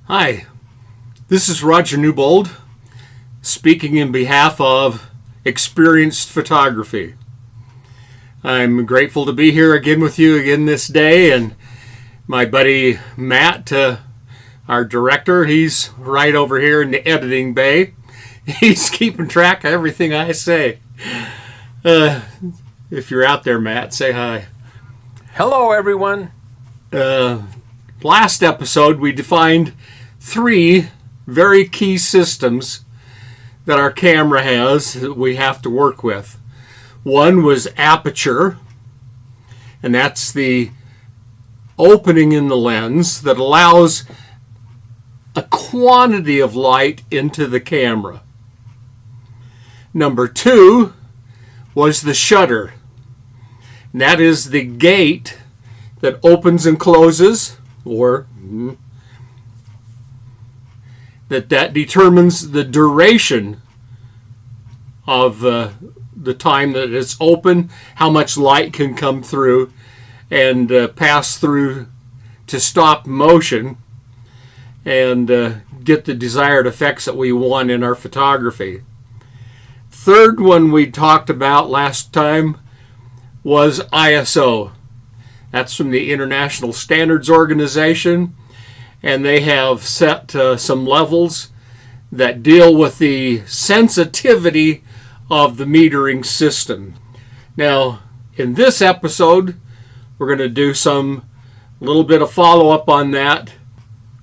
Hi, this is Rodger Newbold speaking in behalf of Experienced Photography. I'm grateful to be here again with you again this day, and my buddy Matt, our director, he's right over here in the editing bay. He's keeping track of everything I say. If you're out there, Matt, say hi. Hello, everyone. Last episode, we defined 3 very key systems that our camera has that we have to work with. One was aperture, and that's the opening in the lens that allows a quantity of light into the camera. Number 2 was the shutter, and that is the gate that opens and closes, or that determines the duration of the time that it's open, how much light can come through and pass through to stop motion and get the desired effects that we want in our photography. Third one we talked about last time was ISO. That's from the International Standards Organization, and they have set some levels that deal with the sensitivity of the metering system. Now, in this episode, we're going to do a little bit of follow-up on that.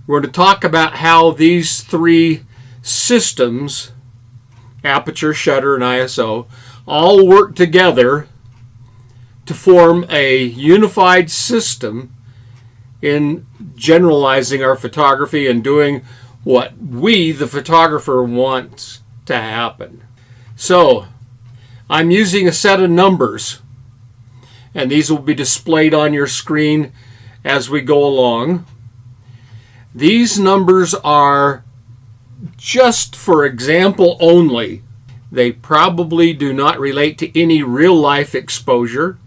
We're going to talk about how these 3 systems, aperture, shutter, and ISO, all work together to form a unified system in generalizing our photography and doing what we, the photographer, wants to happen. So, I'm using a set of numbers, and these will be displayed on your screen as we go along. These numbers are just for example only. They probably do not relate to any real-life exposure.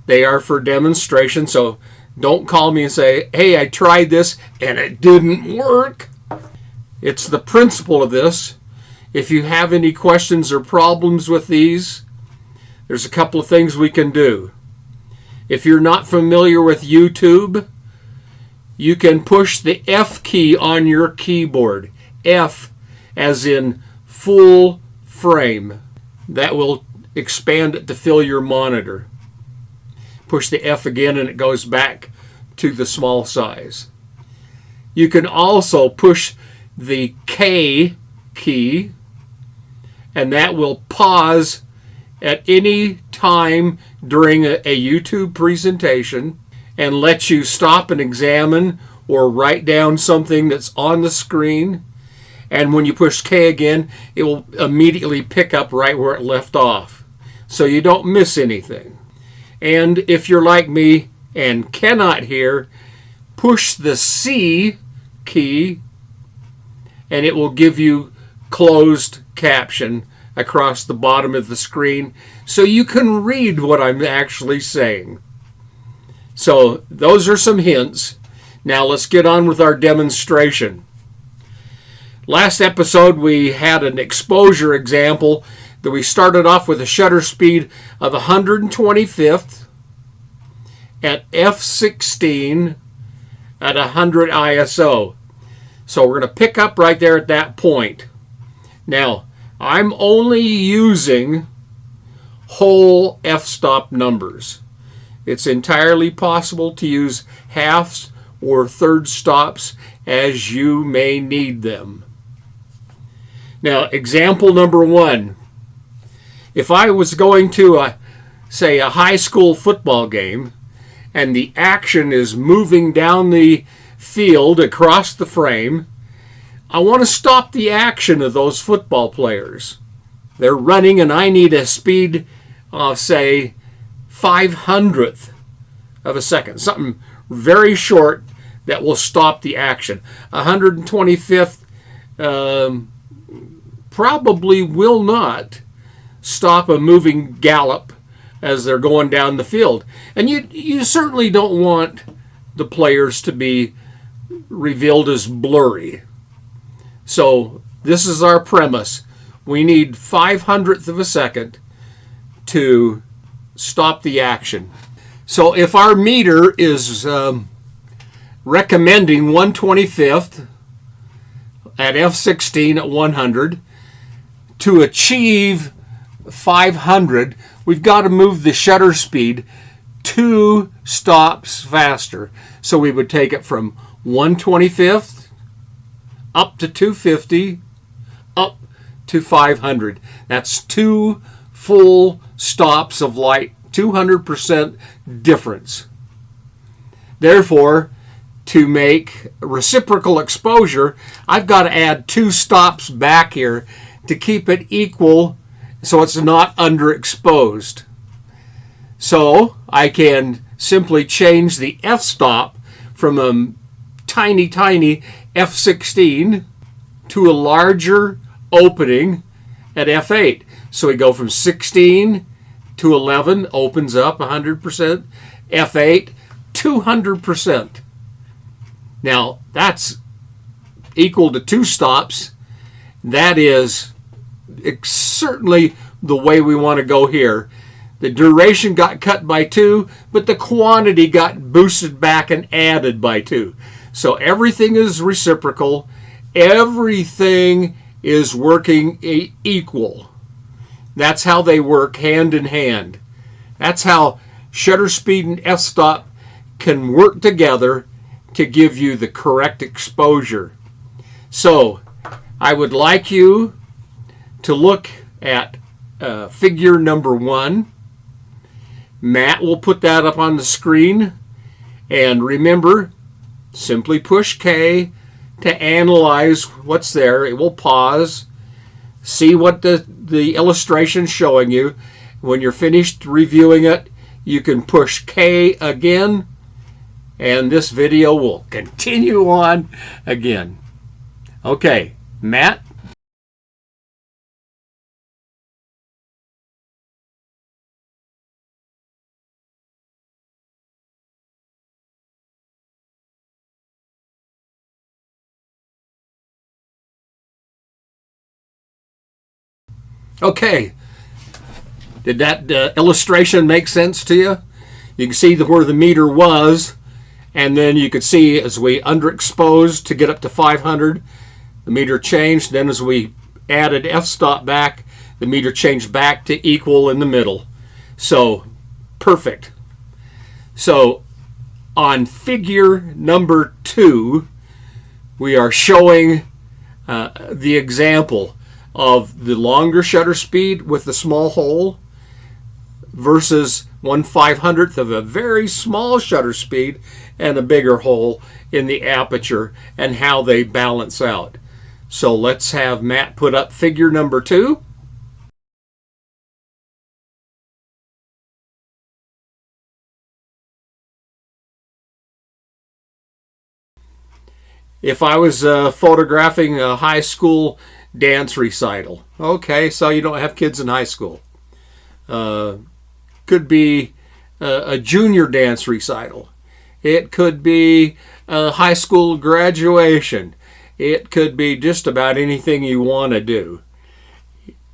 They are for demonstration, so don't call me and say, hey, I tried this and it didn't work. It's the principle of this. If you have any questions or problems with these, there's a couple of things we can do. If you're not familiar with YouTube, you can push the F key on your keyboard. F as in full frame. That will expand it to fill your monitor. Push the F again and it goes back to the small size. You can also push the K key, and that will pause at any time during a YouTube presentation and let you stop and examine or write down something that's on the screen. And when you push K again, it will immediately pick up right where it left off, so you don't miss anything. And if you're like me and cannot hear, push the C key and it will give you closed caption across the bottom of the screen so you can read what I'm actually saying. So those are some hints. Now let's get on with our demonstration. Last episode we had an exposure example that we started off with a shutter speed of 125th at f16 at 100 ISO. So we're going to pick up right there at that point. Now, I'm only using whole f-stop numbers. It's entirely possible to use halves or third stops as you may need them. Now, example number 1. If I was going to, say, a high school football game, and the action is moving down the field across the frame, I want to stop the action of those football players. They're running, and I need a speed of, say, 500th of a second, something very short that will stop the action. 125th probably will not stop a moving gallop as they're going down the field. And you certainly don't want the players to be revealed as blurry. So this is our premise. We need 5/100th of a second to stop the action. So if our meter is recommending 1/25th at f16 at 100, to achieve 500, we've got to move the shutter speed 2 stops faster. So we would take it from 1/25th up to 250 up to 500. That's 2 full stops of light, 200% difference. Therefore, to make reciprocal exposure, I've got to add 2 stops back here to keep it equal so it's not underexposed. So I can simply change the f-stop from a tiny f16 to a larger opening at f8. So we go from 16 to 11, opens up 100%, f8, 200%. Now that's equal to 2 stops. That is certainly the way we want to go here. The duration got cut by 2, but the quantity got boosted back and added by 2. So everything is reciprocal. Everything is working equal. That's how they work hand in hand. That's how shutter speed and f-stop can work together to give you the correct exposure. So I would like you to look at figure number 1. Matt will put that up on the screen. And remember, simply push K to analyze what's there. It will pause, see what the illustration is showing you. When you're finished reviewing it, you can push K again, and this video will continue on again. Okay, Matt? Okay, did that illustration make sense to you? You can see where the meter was, and then you could see as we underexposed to get up to 500, the meter changed. Then as we added f-stop back, the meter changed back to equal in the middle. So, perfect. So, on figure number 2, we are showing the example of the longer shutter speed with the small hole versus 1/500th of a very small shutter speed and a bigger hole in the aperture, and how they balance out. So let's have Matt put up figure number 2. If I was photographing a high school dance recital. Okay, so you don't have kids in high school. Could be a junior dance recital. It could be a high school graduation. It could be just about anything you want to do.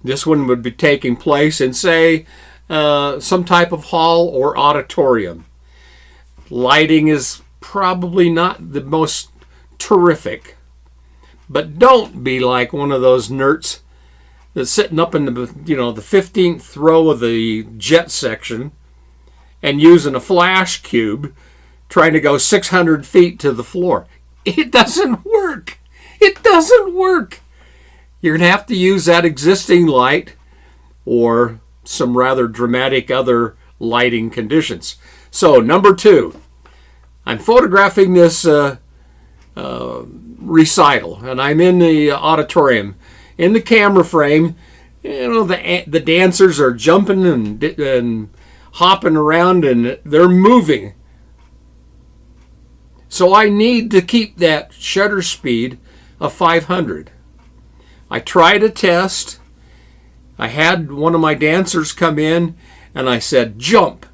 This one would be taking place in, say, some type of hall or auditorium. Lighting is probably not the most terrific. But don't be like one of those nerds that's sitting up in the 15th row of the jet section and using a flash cube trying to go 600 feet to the floor. It doesn't work. It doesn't work. You're going to have to use that existing light or some rather dramatic other lighting conditions. So, number 2, I'm photographing this recital, and I'm in the auditorium. In the camera frame, the dancers are jumping and hopping around, and they're moving. So I need to keep that shutter speed of 500. I tried a test. I had one of my dancers come in, and I said, jump.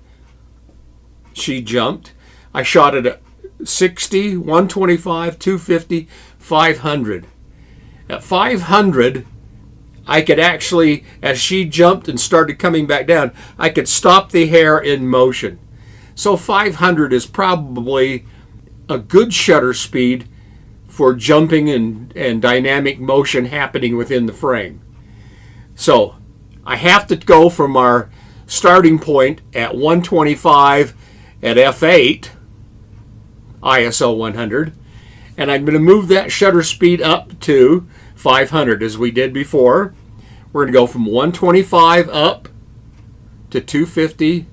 She jumped. I shot it at 60, 125, 250, 500. At 500, I could actually, as she jumped and started coming back down, I could stop the hair in motion. So 500 is probably a good shutter speed for jumping and dynamic motion happening within the frame. So I have to go from our starting point at 125 at f8, ISO 100, and I'm going to move that shutter speed up to 500 as we did before. We're going to go from 125 up to 250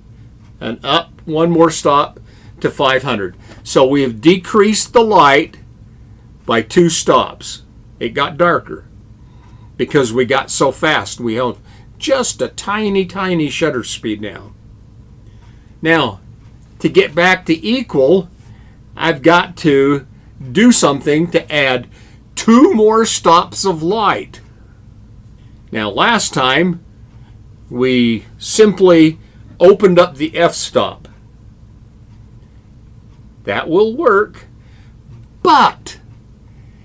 and up one more stop to 500. So we have decreased the light by 2 stops. It got darker because we got so fast. We have just a tiny, tiny shutter speed now. Now, to get back to equal, I've got to do something to add 2 more stops of light. Now, last time, we simply opened up the f-stop. That will work, but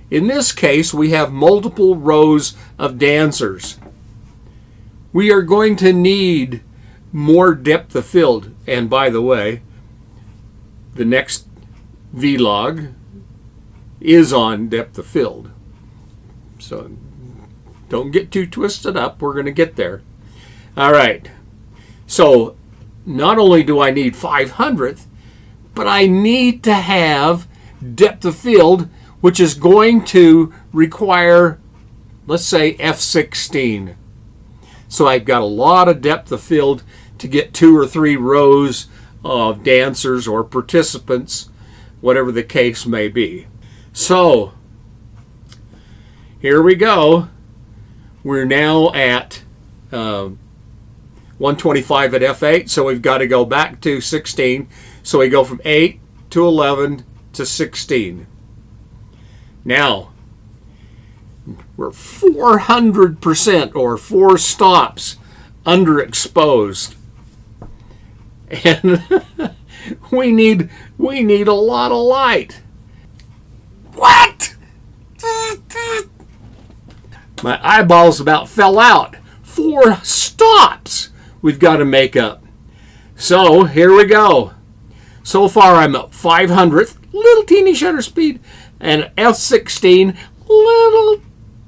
in this case, we have multiple rows of dancers. We are going to need more depth of field. And by the way, the next vlog is on depth of field. So don't get too twisted up. We're going to get there. All right. So not only do I need 500th, but I need to have depth of field, which is going to require, let's say, f16. So I've got a lot of depth of field to get 2 or 3 rows of dancers or participants, whatever the case may be. So here we go. We're now at 125 at f8, so we've got to go back to 16. So we go from 8 to 11 to 16. Now, we're 400% or 4 stops underexposed. And we need a lot of light. What? My eyeballs about fell out. 4 stops we've got to make up. So here we go. So far I'm at 500th, little teeny shutter speed, and f16, little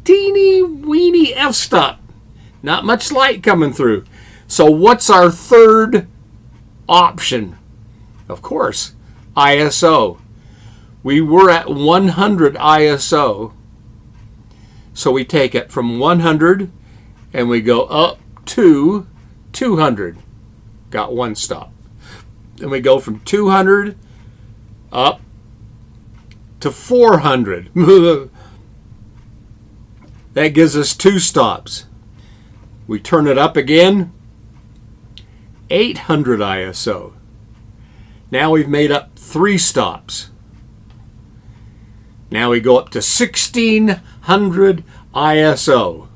teeny weeny f-stop. Not much light coming through. So what's our third option? Of course, ISO. We were at 100 ISO. So we take it from 100 and we go up to 200. Got 1 stop. Then we go from 200 up to 400. That gives us 2 stops. We turn it up again. 800 ISO. Now we've made up 3 stops. Now we go up to 1600 ISO.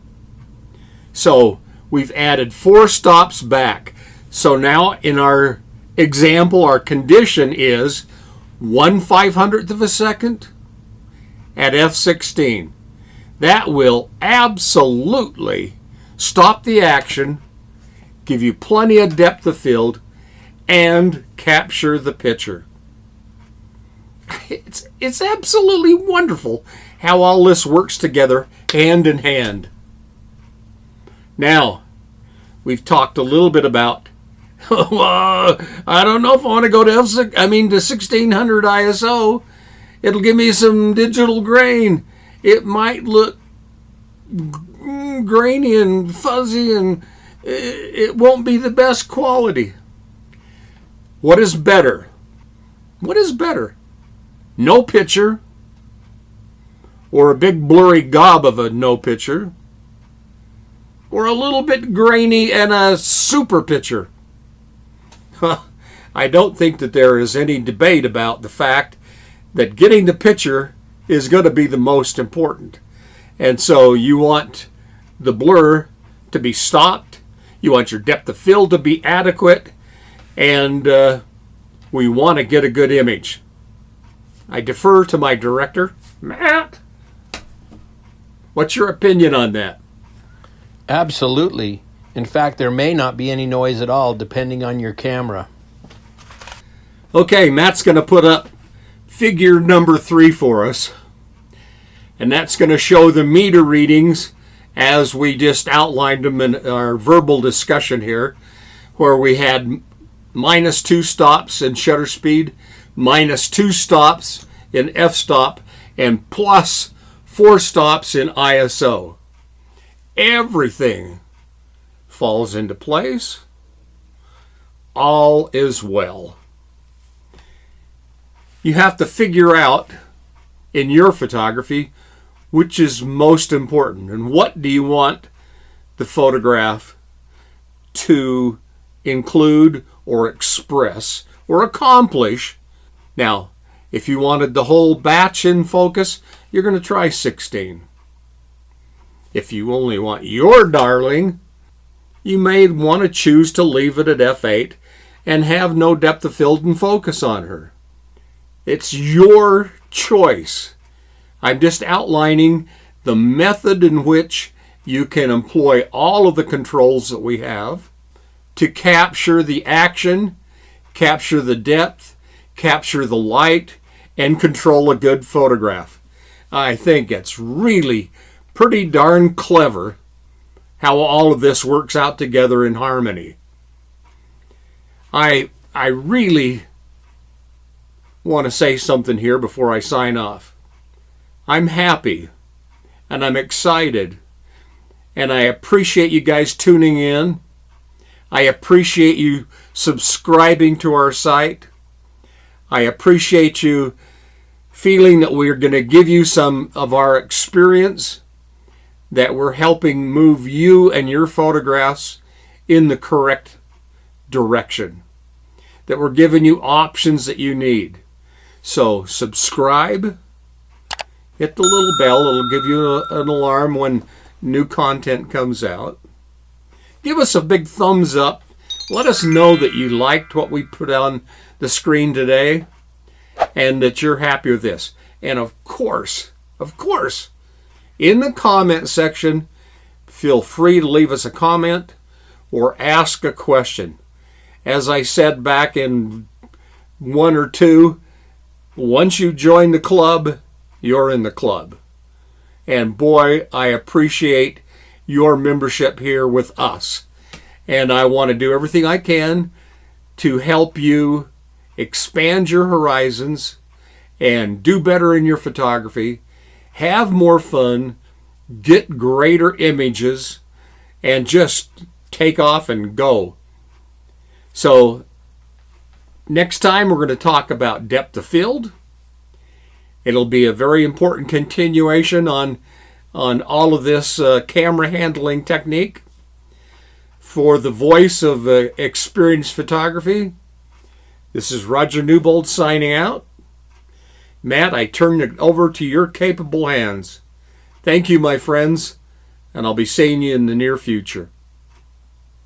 So we've added 4 stops back. So now in our example, our condition is 1/500th of a second at f16. That will absolutely stop the action, give you plenty of depth of field, and capture the picture. It's absolutely wonderful how all this works together hand in hand. Now, we've talked a little bit about I don't know if I want to go to to 1600 ISO. It'll give me some digital grain. It might look grainy and fuzzy, and it won't be the best quality. What is better? What is better? No picture, or a big blurry gob of a no picture, or a little bit grainy and a super picture? I don't think that there is any debate about the fact that getting the picture is going to be the most important. And so you want the blur to be stopped, you want your depth of field to be adequate, and we want to get a good image. I defer to my director. Matt, what's your opinion on that? Absolutely. In fact, there may not be any noise at all depending on your camera. Okay, Matt's going to put up figure number 3 for us. And that's going to show the meter readings as we just outlined them in our verbal discussion here, where we had -2 stops in shutter speed, -2 stops in f-stop, and +4 stops in ISO. Everything falls into place. All is well. You have to figure out in your photography which is most important and what do you want the photograph to include or express or accomplish. Now, if you wanted the whole batch in focus, you're going to try 16. If you only want your darling, you may want to choose to leave it at f8 and have no depth of field and focus on her. It's your choice. I'm just outlining the method in which you can employ all of the controls that we have to capture the action, capture the depth, capture the light, and control a good photograph. I think it's really pretty darn clever how all of this works out together in harmony. I really want to say something here before I sign off. I'm happy and I'm excited and I appreciate you guys tuning in. I appreciate you subscribing to our site. I appreciate you feeling that we're going to give you some of our experience, that we're helping move you and your photographs in the correct direction, that we're giving you options that you need. So subscribe, hit the little bell, it'll give you an alarm when new content comes out. Give us a big thumbs up. Let us know that you liked what we put on the screen today and that you're happy with this. And of course, in the comment section, feel free to leave us a comment or ask a question. As I said back in 1 or 2, once you join the club, you're in the club. And boy, I appreciate your membership here with us. And I want to do everything I can to help you expand your horizons and do better in your photography, have more fun, get greater images, and just take off and go. So next time we're going to talk about depth of field. It'll be a very important continuation on all of this camera handling technique. For the voice of experienced photography, this is Rodger Newbold signing out. Matt, I turn it over to your capable hands. Thank you, my friends, and I'll be seeing you in the near future.